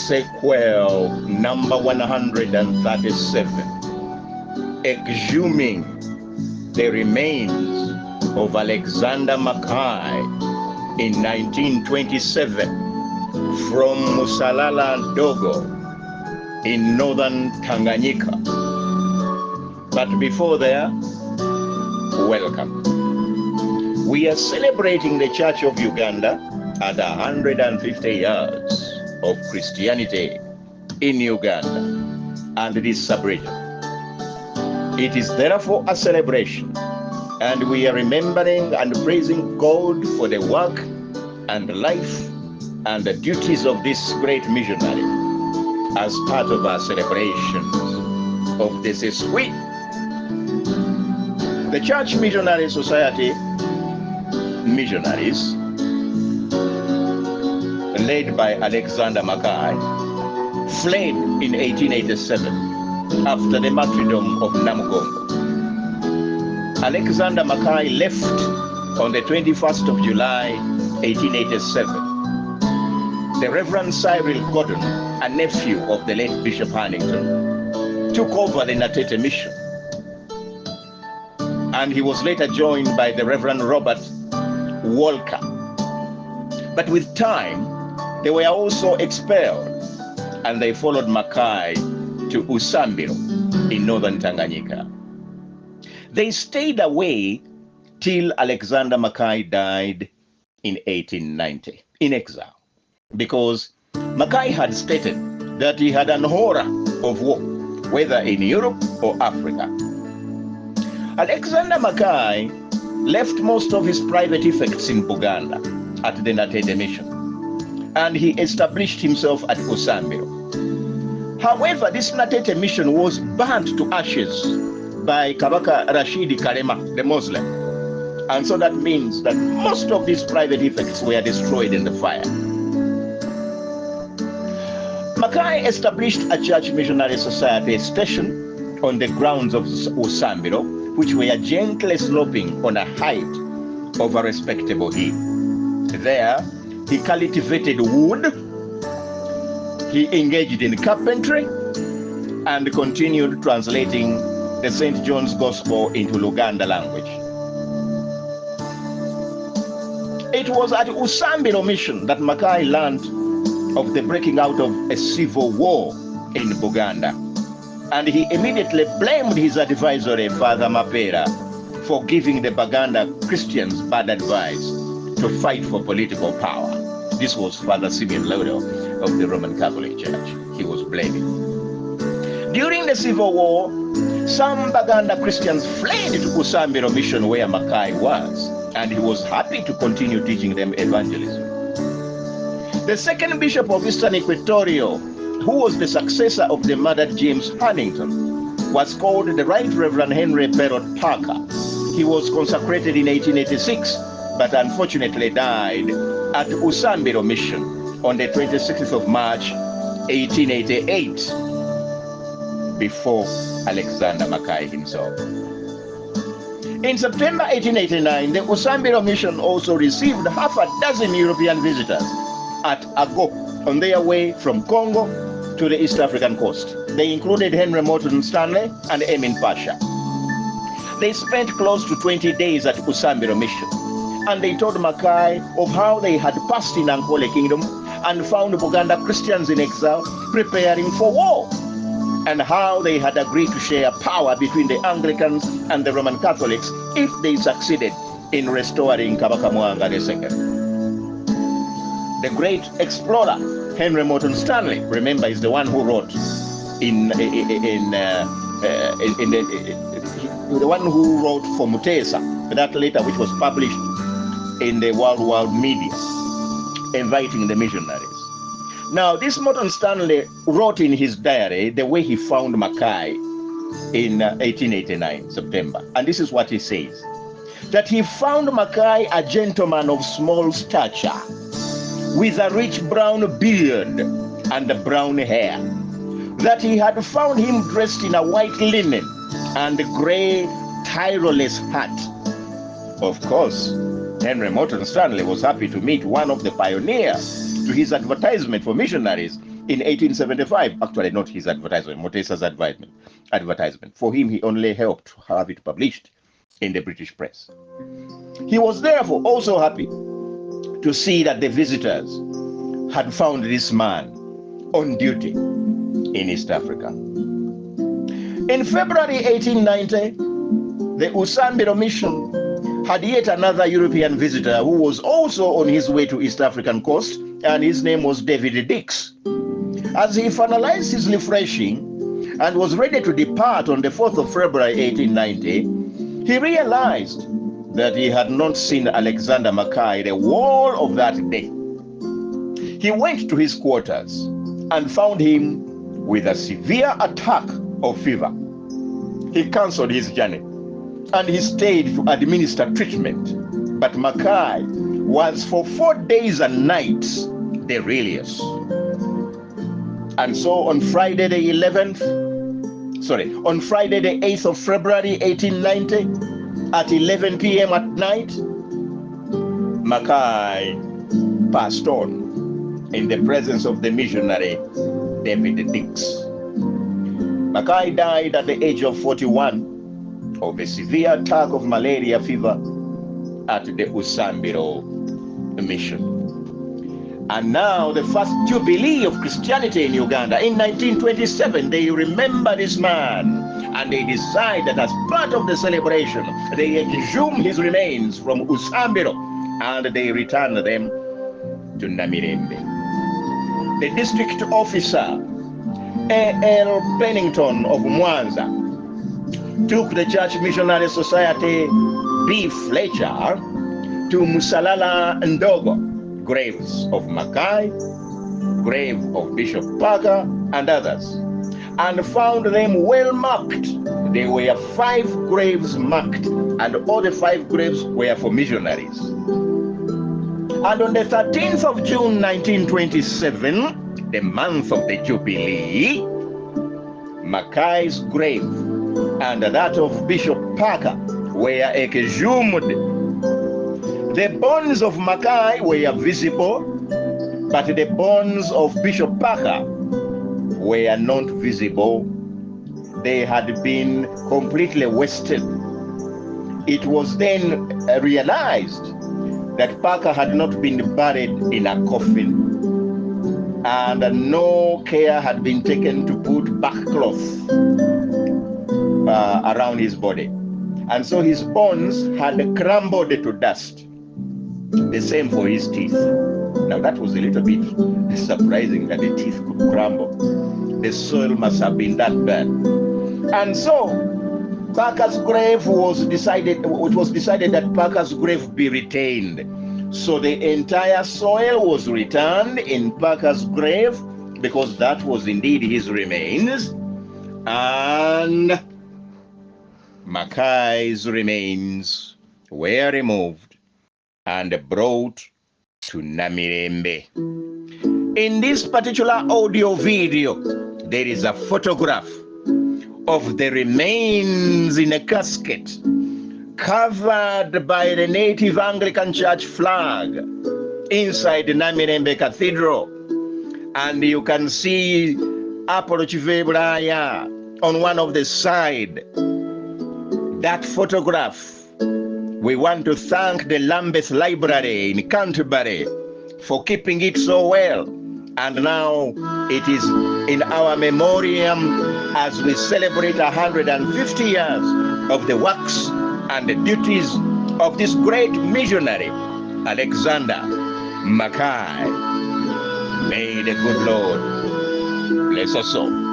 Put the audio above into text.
Sequel number 137, Exhuming the Remains of Alexander Mackay in 1927 from Msalala Ndogo in Northern Tanganyika. But before there, welcome. We are celebrating the Church of Uganda at 150 years of Christianity in Uganda and this sub-region. It is therefore a celebration, and we are remembering and praising God for the work and the life and the duties of this great missionary as part of our celebrations of this week. The Church Missionary Society missionaries, led by Alexander Mackay, fled in 1887 after the martyrdom of Namugongo. Alexander Mackay left on the 21st of July, 1887. The Reverend Cyril Gordon, a nephew of the late Bishop Hannington, took over the Natete mission. And he was later joined by the Reverend Robert Walker. But with time, they were also expelled, and they followed Mackay to Usambiro in Northern Tanganyika. They stayed away till Alexander Mackay died in 1890 in exile, because Mackay had stated that he had an horror of war, whether in Europe or Africa. Alexander Mackay left most of his private effects in Buganda at the Natete mission, and he established himself at Usambiro. However, this Natete mission was burnt to ashes by Kabaka Rashidi Karema, the Muslim. And so that means that most of these private effects were destroyed in the fire. Mackay established a church missionary society station on the grounds of Usambiro, which were gently sloping on a height of a respectable hill. There, he cultivated wood, he engaged in carpentry, and continued translating the St. John's Gospel into Luganda language. It was at Usambiro mission that Mackay learned of the breaking out of a civil war in Buganda, and he immediately blamed his advisor, Father Mapera, for giving the Baganda Christians bad advice to fight for political power. This was Father Simeon Lodo of the Roman Catholic Church. He was blaming. During the Civil War, some Baganda Christians fled to Usambiro mission where Mackay was, and he was happy to continue teaching them evangelism. The second Bishop of Eastern Equatoria, who was the successor of the murdered James Hannington, was called the Right Reverend Henry Berrott Parker. He was consecrated in 1886, but unfortunately died at Usambiro mission on the 26th of March, 1888, before Alexander Mackay himself. In September 1889, the Usambiro mission also received half a dozen European visitors at Ago on their way from Congo to the East African coast. They included Henry Morton Stanley and Emin Pasha. They spent close to 20 days at Usambiro mission, and they told Mackay of how they had passed in Ankole Kingdom and found Buganda Christians in exile preparing for war, and how they had agreed to share power between the Anglicans and the Roman Catholics if they succeeded in restoring Kabaka Mwanga II. The great explorer Henry Morton Stanley, remember, is the one who wrote the one who wrote for Mutesa, that letter which was published in the world media, inviting the missionaries. Now, this Morton Stanley wrote in his diary the way he found Mackay in 1889, September. And this is what he says: that he found Mackay a gentleman of small stature, with a rich brown beard and brown hair, that he had found him dressed in a white linen and grey Tyrolese hat. Of course, Henry Morton Stanley was happy to meet one of the pioneers to his advertisement for missionaries in 1875, actually not his advertisement, Motesa's advertisement. For him, he only helped to have it published in the British press. He was therefore also happy to see that the visitors had found this man on duty in East Africa. In February 1890, the Usambiro mission had yet another European visitor who was also on his way to East African coast, and his name was David Dix. As he finalized his refreshing and was ready to depart on the 4th of February 1890, he realized that he had not seen Alexander Mackay the whole of that day. He went to his quarters and found him with a severe attack of fever. He cancelled his journey and he stayed to administer treatment. But Mackay was for 4 days and nights delirious. And so on Friday the 8th of February 1890, at 11 p.m. at night, Mackay passed on in the presence of the missionary David Dix. Mackay died at the age of 41 of a severe attack of malaria fever at the Usambiro mission. And now the first jubilee of Christianity in Uganda. In 1927, they remember this man and they decide that as part of the celebration, they exhume his remains from Usambiro and they return them to Namirembe. The district officer, A.L. Pennington of Mwanza, took the Church Missionary Society B. Fletcher to Msalala Ndogo, graves of Mackay, grave of Bishop Parker, and others, and found them well marked. There were 5 graves marked, and all the 5 graves were for missionaries. And on the 13th of June 1927, the month of the Jubilee, Mackay's grave and that of Bishop Parker were exhumed. The bones of Mackay were visible, but the bones of Bishop Parker were not visible. They had been completely wasted. It was then realized that Parker had not been buried in a coffin, and no care had been taken to put backcloth around his body. And so his bones had crumbled to dust. The same for his teeth. Now that was a little bit surprising that the teeth could crumble. The soil must have been that bad. And so Parker's grave was decided, it was decided that Parker's grave be retained. So the entire soil was returned in Parker's grave because that was indeed his remains. And Mackay's remains were removed and brought to Namirembe. In this particular audio video, there is a photograph of the remains in a casket covered by the native Anglican Church flag inside the Namirembe Cathedral. And you can see Apollo Chivebraya on one of the side. That photograph, we want to thank the Lambeth Library in Canterbury for keeping it so well. And now it is in our memoriam as we celebrate 150 years of the works and the duties of this great missionary, Alexander Mackay. May the good Lord bless us all.